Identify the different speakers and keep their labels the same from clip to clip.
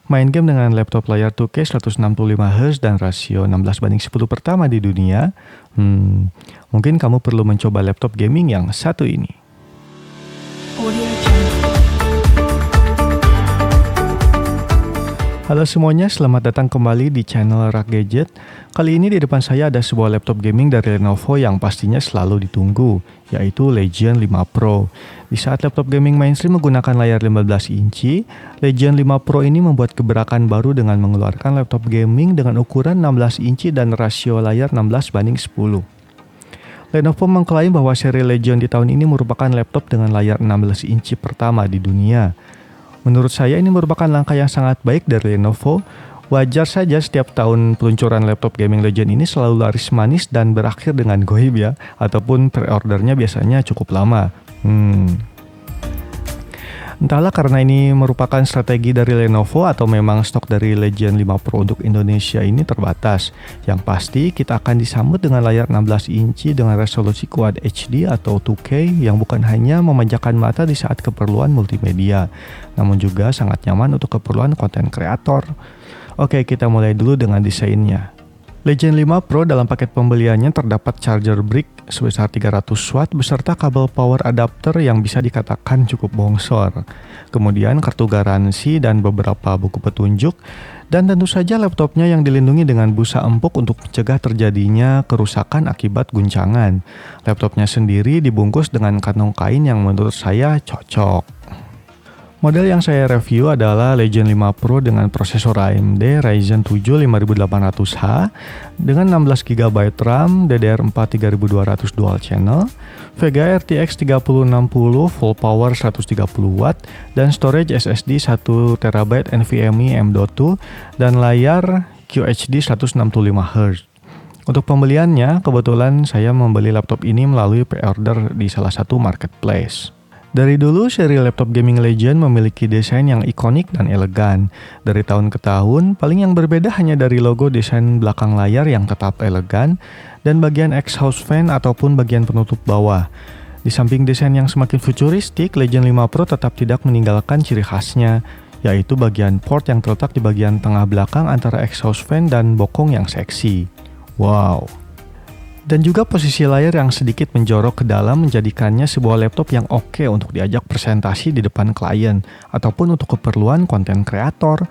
Speaker 1: Main game dengan laptop layar 2K 165Hz dan rasio 16:10 pertama di dunia? Mungkin kamu perlu mencoba laptop gaming yang satu ini. Halo semuanya, selamat datang kembali di channel Rak Gadget. Kali ini di depan saya ada sebuah laptop gaming dari Lenovo yang pastinya selalu ditunggu, yaitu Legion 5 Pro. Di saat laptop gaming mainstream menggunakan layar 15 inci, Legion 5 Pro ini membuat gebrakan baru dengan mengeluarkan laptop gaming dengan ukuran 16 inci dan rasio layar 16:10. Lenovo mengklaim bahwa seri Legion di tahun ini merupakan laptop dengan layar 16 inci pertama di dunia. Menurut saya ini merupakan langkah yang sangat baik dari Lenovo. Wajar saja setiap tahun peluncuran laptop gaming Legion ini selalu laris manis dan berakhir dengan goib ya, ataupun pre-ordernya biasanya cukup lama. Entahlah karena ini merupakan strategi dari Lenovo atau memang stok dari Legion 5 Pro untuk Indonesia ini terbatas. Yang pasti kita akan disambut dengan layar 16 inci dengan resolusi Quad HD atau 2K yang bukan hanya memanjakan mata di saat keperluan multimedia, namun juga sangat nyaman untuk keperluan konten kreator. Oke, kita mulai dulu dengan desainnya. Legion 5 Pro dalam paket pembeliannya terdapat charger brick sebesar 300 watt beserta kabel power adapter yang bisa dikatakan cukup bongsor. Kemudian kartu garansi dan beberapa buku petunjuk. Dan tentu saja laptopnya yang dilindungi dengan busa empuk untuk mencegah terjadinya kerusakan akibat guncangan. Laptopnya sendiri dibungkus dengan kantong kain yang menurut saya cocok. Model yang saya review adalah Legion 5 Pro dengan prosesor AMD Ryzen 7 5800H dengan 16GB RAM, DDR4 3200 dual channel, Vega RTX 3060 full power 130W dan storage SSD 1TB NVMe M.2 dan layar QHD 165Hz. Untuk pembeliannya, kebetulan saya membeli laptop ini melalui pre-order di salah satu marketplace. Dari dulu, seri laptop gaming Legion memiliki desain yang ikonik dan elegan. Dari tahun ke tahun, paling yang berbeda hanya dari logo desain belakang layar yang tetap elegan dan bagian exhaust fan ataupun bagian penutup bawah. Di samping desain yang semakin futuristik, Legion 5 Pro tetap tidak meninggalkan ciri khasnya, yaitu bagian port yang terletak di bagian tengah belakang antara exhaust fan dan bokong yang seksi. Wow! Dan juga posisi layar yang sedikit menjorok ke dalam menjadikannya sebuah laptop yang oke untuk diajak presentasi di depan klien ataupun untuk keperluan konten kreator.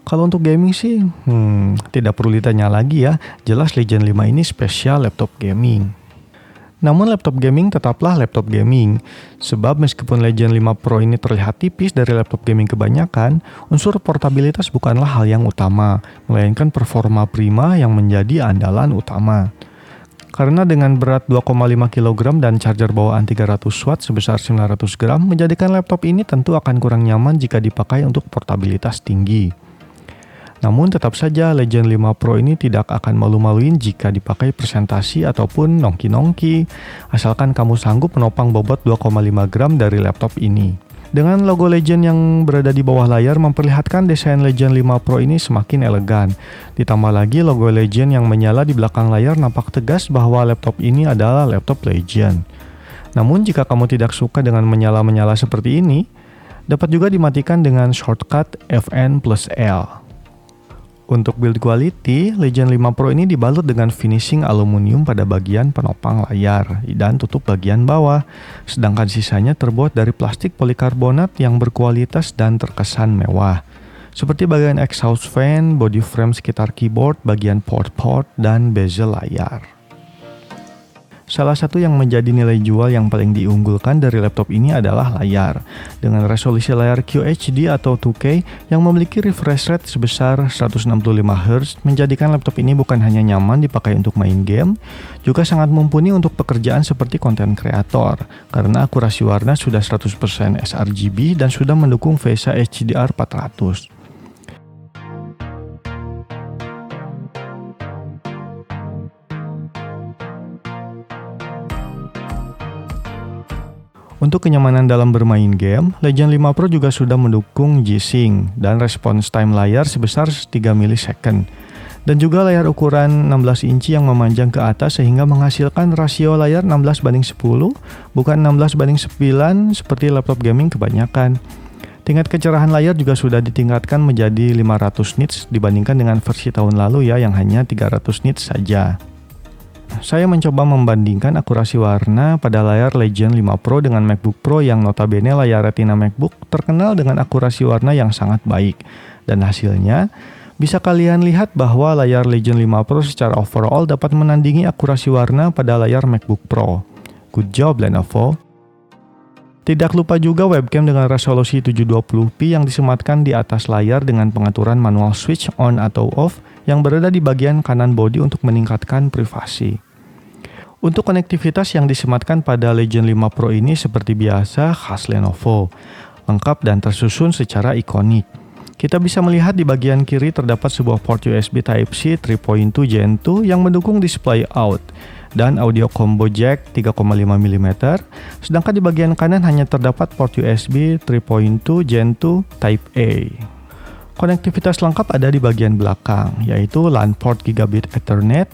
Speaker 1: Kalau untuk gaming sih, tidak perlu ditanya lagi ya, jelas Legion 5 ini spesial laptop gaming. Namun laptop gaming tetaplah laptop gaming, sebab meskipun Legion 5 Pro ini terlihat tipis dari laptop gaming kebanyakan, unsur portabilitas bukanlah hal yang utama, melainkan performa prima yang menjadi andalan utama. Karena dengan berat 2,5 kg dan charger bawaan 300 watt sebesar 900 gram, menjadikan laptop ini tentu akan kurang nyaman jika dipakai untuk portabilitas tinggi. Namun tetap saja Legion 5 Pro ini tidak akan malu-maluin jika dipakai presentasi ataupun nongki-nongki, asalkan kamu sanggup menopang bobot 2,5 gram dari laptop ini. Dengan logo Legion yang berada di bawah layar memperlihatkan desain Legion 5 Pro ini semakin elegan. Ditambah lagi logo Legion yang menyala di belakang layar nampak tegas bahwa laptop ini adalah laptop Legion. Namun jika kamu tidak suka dengan menyala-menyala seperti ini, dapat juga dimatikan dengan shortcut Fn+L. Untuk build quality, Legion 5 Pro ini dibalut dengan finishing aluminium pada bagian penopang layar dan tutup bagian bawah, sedangkan sisanya terbuat dari plastik polikarbonat yang berkualitas dan terkesan mewah, seperti bagian exhaust fan, body frame sekitar keyboard, bagian port, dan bezel layar. Salah satu yang menjadi nilai jual yang paling diunggulkan dari laptop ini adalah layar. Dengan resolusi layar QHD atau 2K yang memiliki refresh rate sebesar 165Hz, menjadikan laptop ini bukan hanya nyaman dipakai untuk main game, juga sangat mumpuni untuk pekerjaan seperti konten kreator, karena akurasi warna sudah 100% sRGB dan sudah mendukung VESA HDR 400. Untuk kenyamanan dalam bermain game, Legion 5 Pro juga sudah mendukung G-Sync dan response time layar sebesar 3 ms. Dan juga layar ukuran 16 inci yang memanjang ke atas sehingga menghasilkan rasio layar 16:10, bukan 16:9 seperti laptop gaming kebanyakan. Tingkat kecerahan layar juga sudah ditingkatkan menjadi 500 nits dibandingkan dengan versi tahun lalu ya yang hanya 300 nits saja. Saya mencoba membandingkan akurasi warna pada layar Legion 5 Pro dengan MacBook Pro yang notabene layar Retina MacBook terkenal dengan akurasi warna yang sangat baik. Dan hasilnya, bisa kalian lihat bahwa layar Legion 5 Pro secara overall dapat menandingi akurasi warna pada layar MacBook Pro. Good job Lenovo! Tidak lupa juga webcam dengan resolusi 720p yang disematkan di atas layar dengan pengaturan manual switch on atau off yang berada di bagian kanan bodi untuk meningkatkan privasi. Untuk konektivitas yang disematkan pada Legion 5 Pro ini seperti biasa khas Lenovo, lengkap dan tersusun secara ikonik. Kita bisa melihat di bagian kiri terdapat sebuah port USB Type-C 3.2 Gen 2 yang mendukung display out dan audio combo jack 3,5 mm, sedangkan di bagian kanan hanya terdapat port USB 3.2 Gen 2 Type A. Konektivitas lengkap ada di bagian belakang, yaitu LAN port Gigabit Ethernet,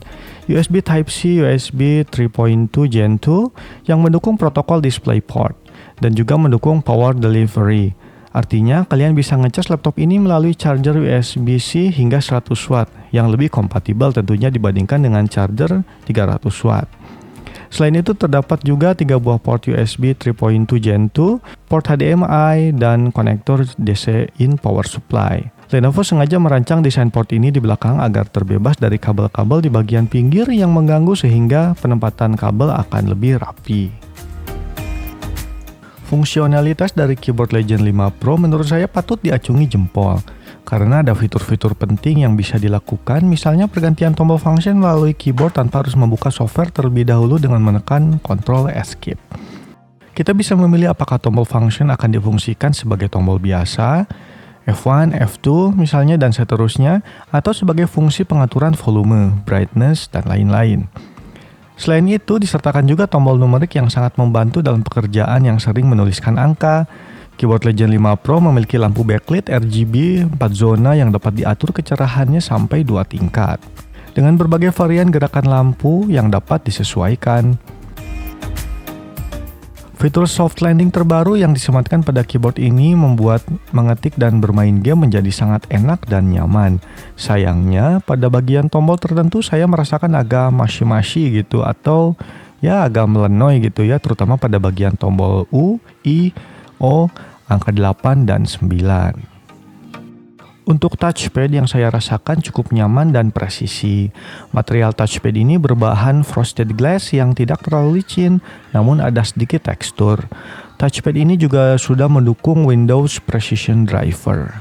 Speaker 1: USB Type-C USB 3.2 Gen 2 yang mendukung protokol DisplayPort, dan juga mendukung power delivery. Artinya, kalian bisa ngecas laptop ini melalui charger USB-C hingga 100 watt, yang lebih kompatibel tentunya dibandingkan dengan charger 300 watt. Selain itu, terdapat juga 3 buah port USB 3.2 Gen 2, port HDMI, dan konektor DC in power supply. Lenovo sengaja merancang desain port ini di belakang agar terbebas dari kabel-kabel di bagian pinggir yang mengganggu sehingga penempatan kabel akan lebih rapi. Fungsionalitas dari keyboard Legion 5 Pro menurut saya patut diacungi jempol, karena ada fitur-fitur penting yang bisa dilakukan, misalnya pergantian tombol function melalui keyboard tanpa harus membuka software terlebih dahulu dengan menekan Ctrl Escape. Kita bisa memilih apakah tombol function akan difungsikan sebagai tombol biasa, F1, F2 misalnya dan seterusnya, atau sebagai fungsi pengaturan volume, brightness, dan lain-lain. Selain itu, disertakan juga tombol numerik yang sangat membantu dalam pekerjaan yang sering menuliskan angka. Keyboard Legion 5 Pro memiliki lampu backlit RGB 4 zona yang dapat diatur kecerahannya sampai 2 tingkat, dengan berbagai varian gerakan lampu yang dapat disesuaikan. Fitur soft landing terbaru yang disematkan pada keyboard ini membuat mengetik dan bermain game menjadi sangat enak dan nyaman. Sayangnya, pada bagian tombol tertentu saya merasakan agak mashi-mashi gitu atau ya agak melenoy gitu ya, terutama pada bagian tombol U, I, O, angka 8 dan 9. Untuk touchpad yang saya rasakan cukup nyaman dan presisi. Material touchpad ini berbahan frosted glass yang tidak terlalu licin, namun ada sedikit tekstur. Touchpad ini juga sudah mendukung Windows Precision Driver.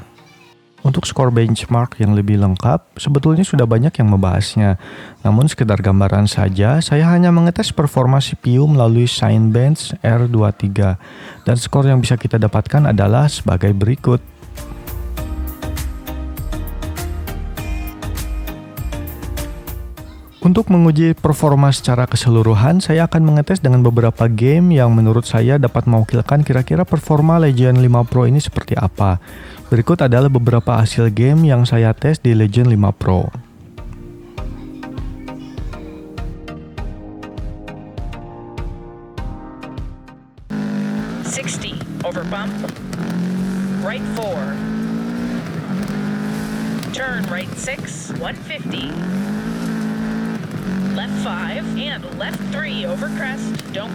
Speaker 1: Untuk skor benchmark yang lebih lengkap, sebetulnya sudah banyak yang membahasnya. Namun sekedar gambaran saja, saya hanya mengetes performa CPU melalui Cinebench R23. Dan skor yang bisa kita dapatkan adalah sebagai berikut. Untuk menguji performa secara keseluruhan, saya akan mengetes dengan beberapa game yang menurut saya dapat mewakilkan kira-kira performa Legion 5 Pro ini seperti apa. Berikut adalah beberapa hasil game yang saya tes di Legion 5 Pro.
Speaker 2: Over bump, right 4, turn right 6, 150. Left 5 and left 3 over crest. Don't.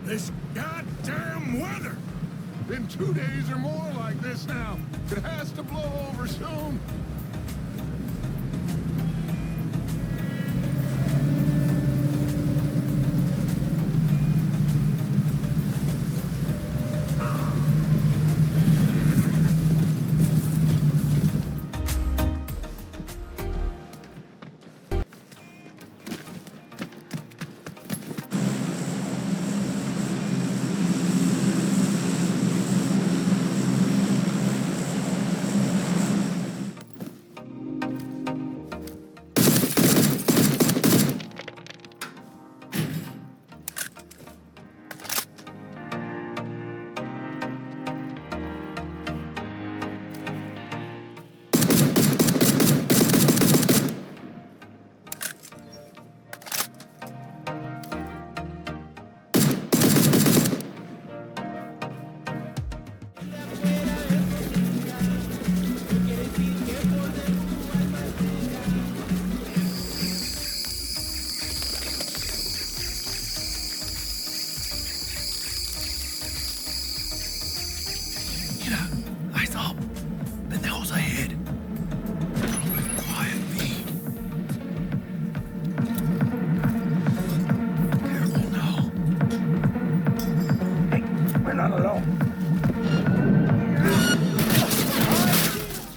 Speaker 3: This goddamn weather! Been 2 days or more like this now. It has to blow over soon.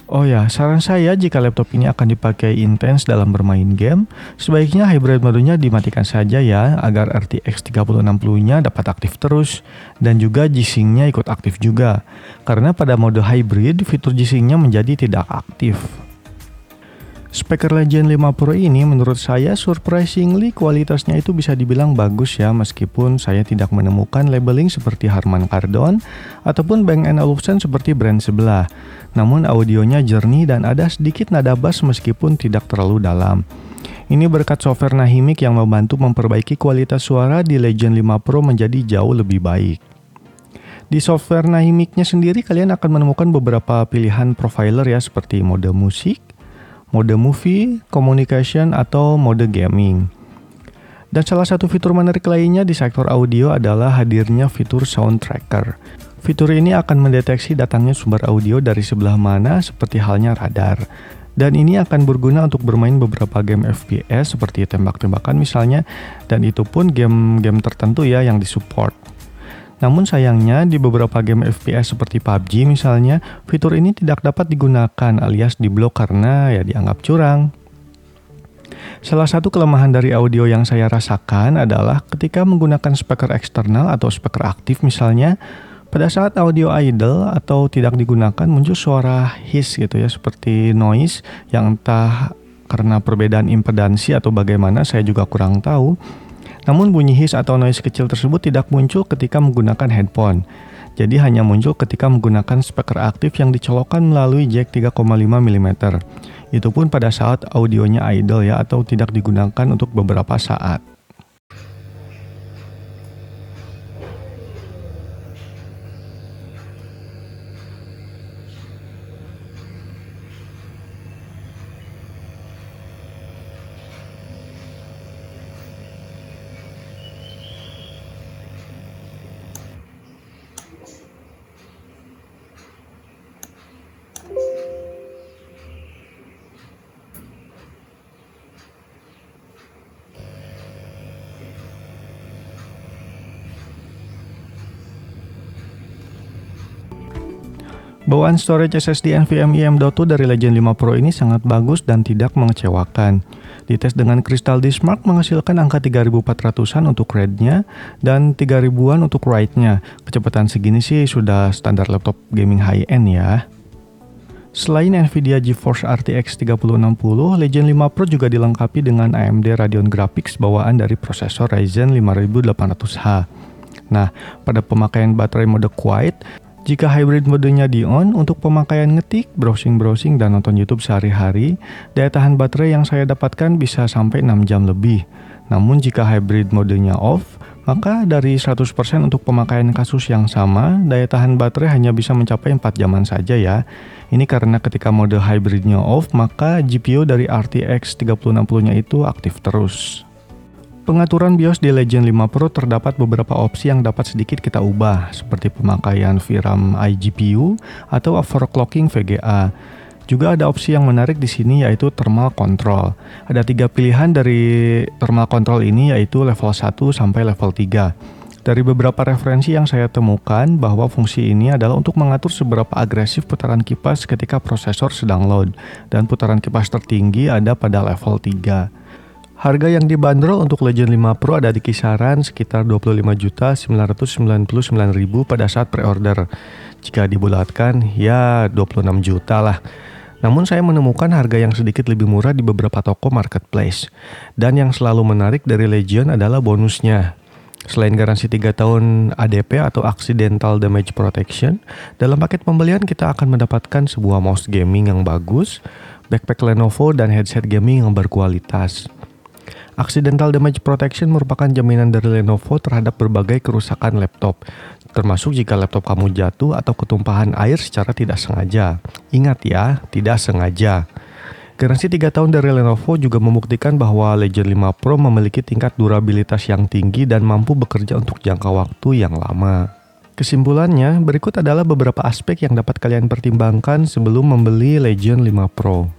Speaker 1: Oh ya, saran saya jika laptop ini akan dipakai intens dalam bermain game, sebaiknya hybrid modenya dimatikan saja ya, agar RTX 3060-nya dapat aktif terus, dan juga G-Sync-nya ikut aktif juga. Karena pada mode hybrid, fitur G-Sync-nya menjadi tidak aktif. Speaker Legion 5 Pro ini menurut saya surprisingly kualitasnya itu bisa dibilang bagus ya, meskipun saya tidak menemukan labeling seperti Harman Kardon ataupun Bang & Olufsen seperti brand sebelah. Namun audionya jernih dan ada sedikit nada bass meskipun tidak terlalu dalam. Ini berkat software Nahimic yang membantu memperbaiki kualitas suara di Legion 5 Pro menjadi jauh lebih baik. Di software Nahimic-nya sendiri kalian akan menemukan beberapa pilihan profiler ya, seperti mode musik, mode movie, communication, atau mode gaming. Dan salah satu fitur menarik lainnya di sektor audio adalah hadirnya fitur sound tracker. Fitur ini akan mendeteksi datangnya sumber audio dari sebelah mana seperti halnya radar. Dan ini akan berguna untuk bermain beberapa game FPS seperti tembak-tembakan misalnya, dan itu pun game-game tertentu ya yang disupport. Namun sayangnya di beberapa game FPS seperti PUBG misalnya, fitur ini tidak dapat digunakan alias diblok karena ya dianggap curang. Salah satu kelemahan dari audio yang saya rasakan adalah ketika menggunakan speaker eksternal atau speaker aktif misalnya, pada saat audio idle atau tidak digunakan muncul suara hiss gitu ya, seperti noise yang entah karena perbedaan impedansi atau bagaimana saya juga kurang tahu. Namun bunyi hiss atau noise kecil tersebut tidak muncul ketika menggunakan headphone. Jadi hanya muncul ketika menggunakan speaker aktif yang dicolokkan melalui jack 3,5 mm. Itu pun pada saat audionya idle ya, atau tidak digunakan untuk beberapa saat. Bawaan storage SSD NVMe M.2 dari Legion 5 Pro ini sangat bagus dan tidak mengecewakan. Dites dengan Crystal Diskmark menghasilkan angka 3400-an untuk read-nya dan 3000-an untuk write-nya. Kecepatan segini sih sudah standar laptop gaming high-end ya. Selain Nvidia GeForce RTX 3060, Legion 5 Pro juga dilengkapi dengan AMD Radeon Graphics bawaan dari prosesor Ryzen 5800H. Nah, pada pemakaian baterai mode quiet, jika hybrid modenya di-on, untuk pemakaian ngetik, browsing-browsing, dan nonton YouTube sehari-hari, daya tahan baterai yang saya dapatkan bisa sampai 6 jam lebih. Namun jika hybrid modenya off, maka dari 100% untuk pemakaian kasus yang sama, daya tahan baterai hanya bisa mencapai 4 jaman saja ya. Ini karena ketika mode hybridnya off, maka GPU dari RTX 3060-nya itu aktif terus. Pengaturan BIOS di Legion 5 Pro terdapat beberapa opsi yang dapat sedikit kita ubah, seperti pemakaian VRAM iGPU atau overclocking VGA. Juga ada opsi yang menarik di sini yaitu thermal control. Ada 3 pilihan dari thermal control ini yaitu level 1 sampai level 3. Dari beberapa referensi yang saya temukan bahwa fungsi ini adalah untuk mengatur seberapa agresif putaran kipas ketika prosesor sedang load, dan putaran kipas tertinggi ada pada level 3. Harga yang dibanderol untuk Legion 5 Pro ada di kisaran sekitar 25.999.000 pada saat pre-order. Jika dibulatkan, ya 26 juta lah. Namun saya menemukan harga yang sedikit lebih murah di beberapa toko marketplace. Dan yang selalu menarik dari Legion adalah bonusnya. Selain garansi 3 tahun ADP atau Accidental Damage Protection, dalam paket pembelian kita akan mendapatkan sebuah mouse gaming yang bagus, backpack Lenovo, dan headset gaming yang berkualitas. Accidental Damage Protection merupakan jaminan dari Lenovo terhadap berbagai kerusakan laptop, termasuk jika laptop kamu jatuh atau ketumpahan air secara tidak sengaja. Ingat ya, tidak sengaja. Garansi 3 tahun dari Lenovo juga membuktikan bahwa Legion 5 Pro memiliki tingkat durabilitas yang tinggi dan mampu bekerja untuk jangka waktu yang lama. Kesimpulannya, berikut adalah beberapa aspek yang dapat kalian pertimbangkan sebelum membeli Legion 5 Pro.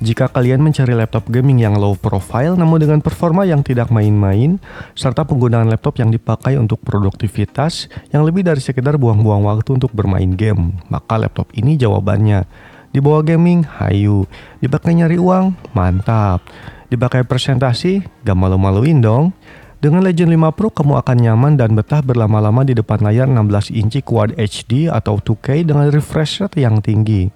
Speaker 1: Jika kalian mencari laptop gaming yang low profile namun dengan performa yang tidak main-main, serta penggunaan laptop yang dipakai untuk produktivitas yang lebih dari sekedar buang-buang waktu untuk bermain game, maka laptop ini jawabannya. Dibawa gaming, hayu. Dipakai nyari uang, mantap. Dipakai presentasi, gak malu-maluin dong. Dengan Legion 5 Pro kamu akan nyaman dan betah berlama-lama di depan layar 16 inci Quad HD atau 2K dengan refresh rate yang tinggi.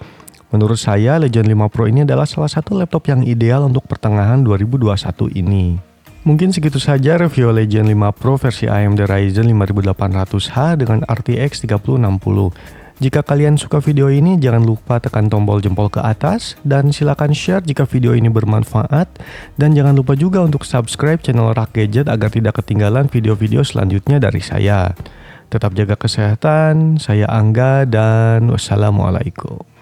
Speaker 1: Menurut saya, Legion 5 Pro ini adalah salah satu laptop yang ideal untuk pertengahan 2021 ini. Mungkin segitu saja review Legion 5 Pro versi AMD Ryzen 5800H dengan RTX 3060. Jika kalian suka video ini, jangan lupa tekan tombol jempol ke atas dan silakan share jika video ini bermanfaat, dan jangan lupa juga untuk subscribe channel Rak Gadget agar tidak ketinggalan video-video selanjutnya dari saya. Tetap jaga kesehatan, saya Angga dan wassalamualaikum.